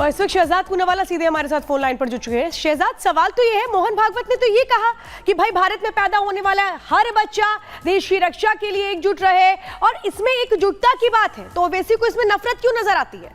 और इस वक्त शहजाद पूनावाला सीधे हमारे साथ फोन लाइन पर जुड़ चुके हैं। शहजाद, सवाल तो ये है, मोहन भागवत ने तो ये कहा कि भाई भारत में पैदा होने वाला हर बच्चा देश की रक्षा के लिए एकजुट रहे, और इसमें एकजुटता की बात है, तो ओवैसी को इसमें नफरत क्यों नजर आती है?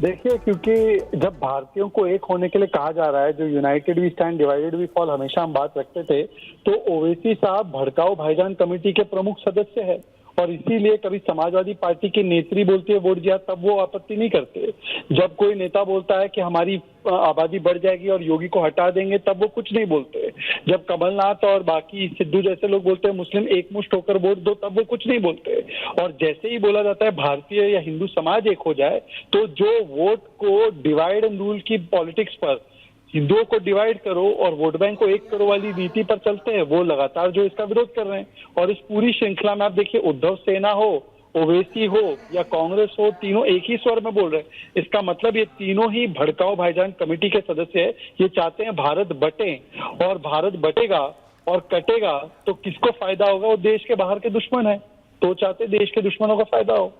देखिए, क्योंकि जब भारतीयों को एक होने के लिए कहा जा रहा है, जो united we stand divided we fall हमेशा हम बात रखते थे, तो ओवैसी साहब भड़काऊ भाईजान कमेटी के प्रमुख सदस्य है, और इसीलिए कभी समाजवादी पार्टी की नेत्री बोलती है वोट दिया तब वो आपत्ति नहीं करते। जब कोई नेता बोलता है कि हमारी आबादी बढ़ जाएगी और योगी को हटा देंगे तब वो कुछ नहीं बोलते। जब कमलनाथ और बाकी सिद्धू जैसे लोग बोलते हैं मुस्लिम एकमुश्त होकर वोट दो तब वो कुछ नहीं बोलते। और जैसे ही बोला जाता है भारतीय या हिंदू समाज एक हो जाए, तो जो वोट को डिवाइड एंड रूल की पॉलिटिक्स पर हिंदुओं को डिवाइड करो और वोट बैंक को एक करो वाली नीति पर चलते हैं, वो लगातार जो इसका विरोध कर रहे हैं। और इस पूरी श्रृंखला में आप देखिए, उद्धव सेना हो, ओवैसी हो या कांग्रेस हो, तीनों एक ही स्वर में बोल रहे हैं। इसका मतलब ये तीनों ही भड़काऊ भाईजान कमेटी के सदस्य है। ये चाहते हैं भारत बटे, और भारत बटेगा और कटेगा तो किसको फायदा होगा? वो देश के बाहर के दुश्मन है, तो चाहते देश के दुश्मनों का फायदा हो।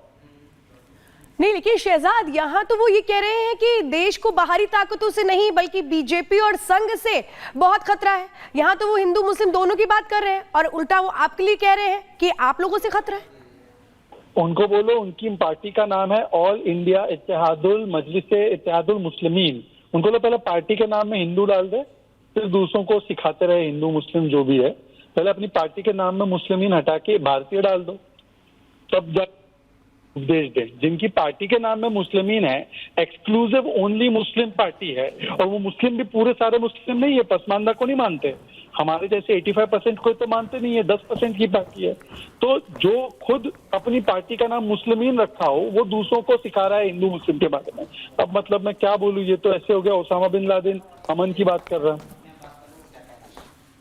नहीं, लेकिन शहजाद, यहाँ तो वो ये कह रहे हैं कि देश को बाहरी ताकतों से नहीं बल्कि बीजेपी और संघ से बहुत खतरा है। यहाँ तो वो हिंदू मुस्लिम दोनों की बात कर रहे हैं, और उल्टा वो आपके लिए कह रहे हैं कि आप लोगों से खतरा है। उनको बोलो, उनकी पार्टी का नाम है ऑल इंडिया इत्तेहादुल मजलिस इत्तेहादुल मुस्लिमीन। उनको तो पहले पार्टी के नाम में हिंदू डाल दे, फिर दूसरों को सिखाते रहे हिंदू मुस्लिम जो भी है। पहले अपनी पार्टी के नाम में मुस्लिमीन हटा के भारतीय डाल दो, तब जब उपदेश दें। जिनकी पार्टी के नाम में मुस्लिमीन है, एक्सक्लूसिव ओनली मुस्लिम पार्टी है, और वो मुस्लिम भी पूरे सारे मुस्लिम नहीं है, पसमानदा को नहीं मानते। हमारे जैसे 85% को तो मानते नहीं है, 10% की पार्टी है। तो जो खुद अपनी पार्टी का नाम मुस्लिमीन रखा हो, वो दूसरों को सिखा रहा है हिंदू मुस्लिम के बारे में। अब मतलब मैं क्या बोलूं, ये तो ऐसे हो गया ओसामा बिन लादेन अमन की बात कर रहा है।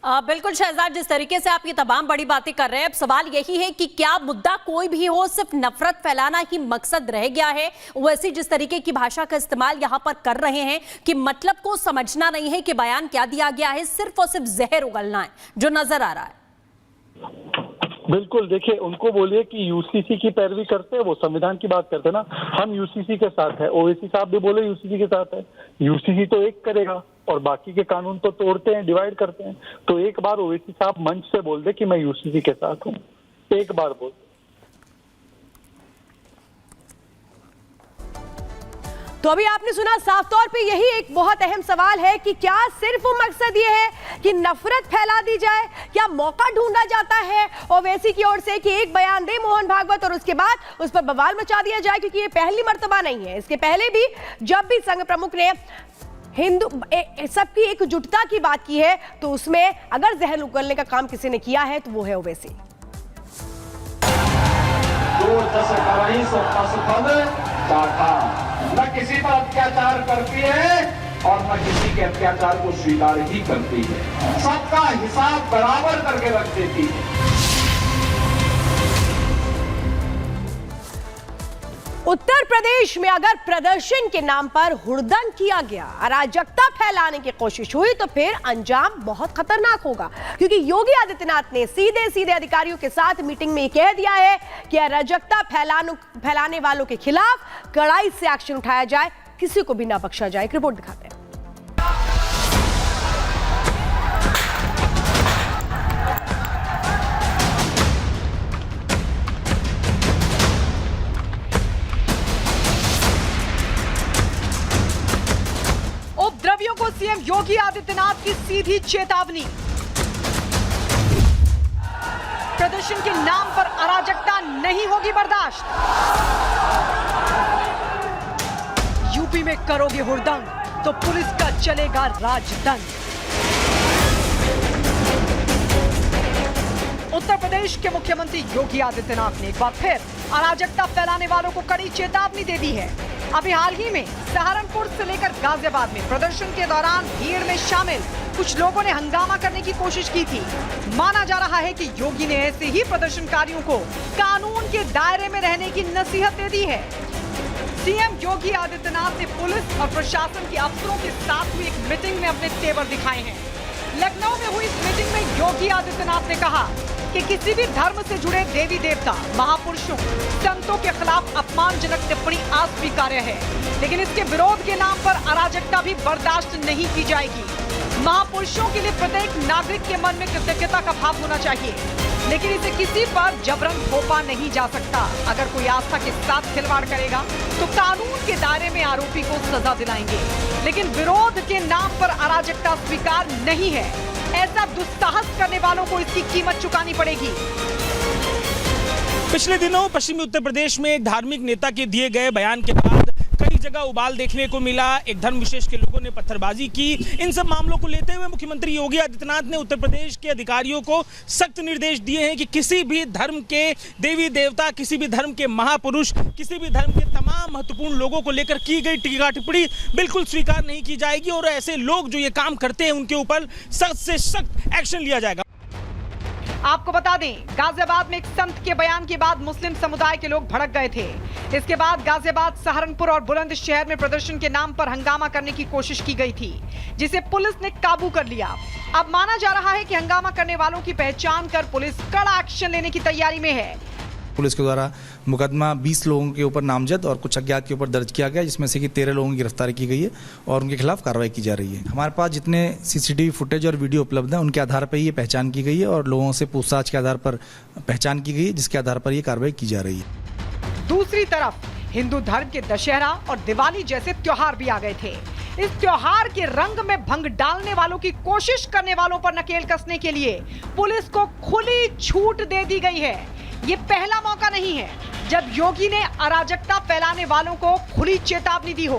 बिल्कुल शहजाद, जिस तरीके से आप ये तमाम बड़ी बातें कर रहे हैं, अब सवाल यही है कि क्या मुद्दा कोई भी हो, सिर्फ नफरत फैलाना ही मकसद रह गया है? वैसे जिस तरीके की भाषा का इस्तेमाल यहाँ पर कर रहे हैं कि मतलब को समझना नहीं है कि बयान क्या दिया गया है, सिर्फ और सिर्फ जहर उगलना है, जो नजर आ रहा है। बिल्कुल, देखिए, उनको बोलिए कि यूसीसी की पैरवी करते हैं, वो संविधान की बात करते हैं ना। हम यूसीसी के साथ है, ओवैसी साहब भी बोले यूसीसी के साथ है। यूसीसी तो एक करेगा और बाकी के कानून तो तोड़ते हैं, डिवाइड करते हैं। तो एक बार ओवैसी साहब मंच से बोल दे कि मैं यूसीसी के साथ हूँ, एक बार बोल। तो अभी आपने सुना, साफ तौर पे यही एक बहुत अहम सवाल है कि क्या सिर्फ मकसद ये है कि नफरत फैला दी जाए, क्या मौका ढूंढा जाता है ओवैसी की ओर से कि एक बयान दे मोहन भागवत और उसके बाद उस पर बवाल मचा दिया जाए? क्योंकि ये पहली मर्तबा नहीं है, इसके पहले भी जब भी संघ प्रमुख ने हिंदू सबकी एकजुटता की बात की है, तो उसमें अगर जहर उगलने का काम किसी ने किया है तो वो है ओवैसी। न किसी पर अत्याचार करती है और न किसी के अत्याचार को स्वीकार ही करती है, सबका हिसाब बराबर करके रख देती है। उत्तर प्रदेश में अगर प्रदर्शन के नाम पर हुड़दंग किया गया, अराजकता फैलाने की कोशिश हुई, तो फिर अंजाम बहुत खतरनाक होगा। क्योंकि योगी आदित्यनाथ ने सीधे सीधे अधिकारियों के साथ मीटिंग में कह दिया है कि अराजकता फैलाने वालों के खिलाफ कड़ाई से एक्शन उठाया जाए, किसी को भी ना बख्शा जाए। एक रिपोर्ट दिखाते हैं। उपद्रवियों को सीएम योगी आदित्यनाथ की सीधी चेतावनी। प्रदर्शन के नाम पर अराजकता नहीं होगी बर्दाश्त। यूपी में करोगे हुड़दंग तो पुलिस का चलेगा राजदंड। उत्तर प्रदेश के मुख्यमंत्री योगी आदित्यनाथ ने एक बार फिर अराजकता फैलाने वालों को कड़ी चेतावनी दे दी है। अभी हाल ही में सहारनपुर से लेकर गाजियाबाद में प्रदर्शन के दौरान भीड़ में शामिल कुछ लोगों ने हंगामा करने की कोशिश की थी। माना जा रहा है कि योगी ने ऐसे ही प्रदर्शनकारियों को कानून के दायरे में रहने की नसीहत दे दी है। सीएम योगी आदित्यनाथ ने पुलिस और प्रशासन के अफसरों के साथ हुई एक मीटिंग में अपने तेवर दिखाए हैं। लखनऊ में हुई इस मीटिंग में योगी आदित्यनाथ ने कहा कि किसी भी धर्म से जुड़े देवी देवता, महापुरुषों, संतों के खिलाफ अपमानजनक टिप्पणी अस्वीकार्य है, लेकिन इसके विरोध के नाम पर अराजकता भी बर्दाश्त नहीं की जाएगी। महापुरुषों के लिए प्रत्येक नागरिक के मन में कृतज्ञता का भाव होना चाहिए, लेकिन इसे किसी पर जबरन थोपा नहीं जा सकता। अगर कोई आस्था के साथ खिलवाड़ करेगा तो कानून के दायरे में आरोपी को सजा दिलाएंगे, लेकिन विरोध के नाम पर अराजकता स्वीकार नहीं है। ऐसा दुस्साहस करने वालों को इसकी कीमत चुकानी पड़ेगी। पिछले दिनों पश्चिमी उत्तर प्रदेश में एक धार्मिक नेता के दिए गए बयान के बाद कई जगह उबाल देखने को मिला। एक धर्म विशेष के लोगों ने पत्थरबाजी की। इन सब मामलों को लेते हुए मुख्यमंत्री योगी आदित्यनाथ ने उत्तर प्रदेश के अधिकारियों को सख्त निर्देश दिए हैं कि किसी भी धर्म के देवी देवता, किसी भी धर्म के महापुरुष, किसी भी धर्म के तमाम महत्वपूर्ण लोगों को लेकर की गई टीका टिप्पणी बिल्कुल स्वीकार नहीं की जाएगी और ऐसे लोग जो ये काम करते हैं उनके ऊपर सख्त से सख्त एक्शन लिया जाएगा। आपको बता दें, गाजियाबाद में एक संत के बयान के बाद मुस्लिम समुदाय के लोग भड़क गए थे। इसके बाद गाजियाबाद, सहारनपुर और बुलंदशहर में प्रदर्शन के नाम पर हंगामा करने की कोशिश की गई थी, जिसे पुलिस ने काबू कर लिया। अब माना जा रहा है कि हंगामा करने वालों की पहचान कर पुलिस कड़ा एक्शन लेने की तैयारी में है। पुलिस के द्वारा मुकदमा 20 लोगों के ऊपर नामजद और कुछ अज्ञात के ऊपर दर्ज किया गया, जिसमें से कि 13 लोगों की गिरफ्तारी की गई है और उनके खिलाफ कार्रवाई की जा रही है। हमारे पास जितने सीसीटीवी फुटेज और वीडियो उपलब्ध हैं उनके आधार पर ये पहचान की गई है और लोगों से पूछताछ के आधार पर पहचान की गई है, जिसके आधार पर ये कार्रवाई की जा रही है। दूसरी तरफ हिंदू धर्म के दशहरा और दिवाली जैसे त्योहार भी आ गए थे। इस त्योहार के रंग में भंग डालने वालों की कोशिश करने वालों पर नकेल कसने के लिए पुलिस को खुली छूट दे दी गई है। ये पहला मौका नहीं है जब योगी ने अराजकता फैलाने वालों को खुली चेतावनी दी हो।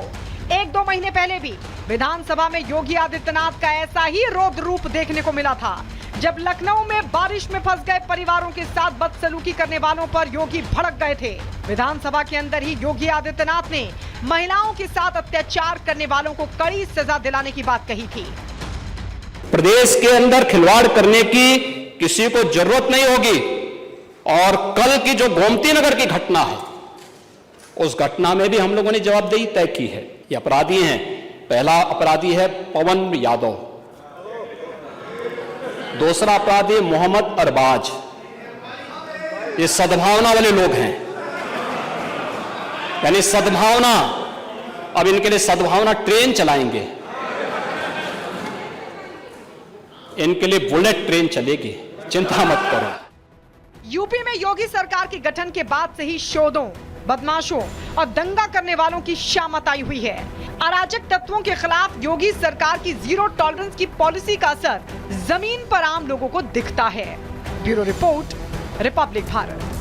1-2 महीने पहले भी विधानसभा में योगी आदित्यनाथ का ऐसा ही रौद्र रूप देखने को मिला था, जब लखनऊ में बारिश में फंस गए परिवारों के साथ बदसलूकी करने वालों पर योगी भड़क गए थे। विधानसभा के अंदर ही योगी आदित्यनाथ ने महिलाओं के साथ अत्याचार करने वालों को कड़ी सजा दिलाने की बात कही थी। प्रदेश के अंदर खिलवाड़ करने की किसी को जरूरत नहीं होगी और कल की जो गोमती नगर की घटना है, उस घटना में भी हम लोगों ने जवाबदेही तय की है। ये अपराधी हैं। पहला अपराधी है पवन यादव, दूसरा अपराधी मोहम्मद अरबाज। ये सद्भावना वाले लोग हैं, यानी सद्भावना। अब इनके लिए सद्भावना ट्रेन चलाएंगे, इनके लिए बुलेट ट्रेन चलेगी, चिंता मत करो। यूपी में योगी सरकार के गठन के बाद से ही शोधों, बदमाशों और दंगा करने वालों की शामत आई हुई है। अराजक तत्वों के खिलाफ योगी सरकार की जीरो टॉलरेंस की पॉलिसी का असर जमीन पर आम लोगों को दिखता है। Bureau report, Republic Bharat.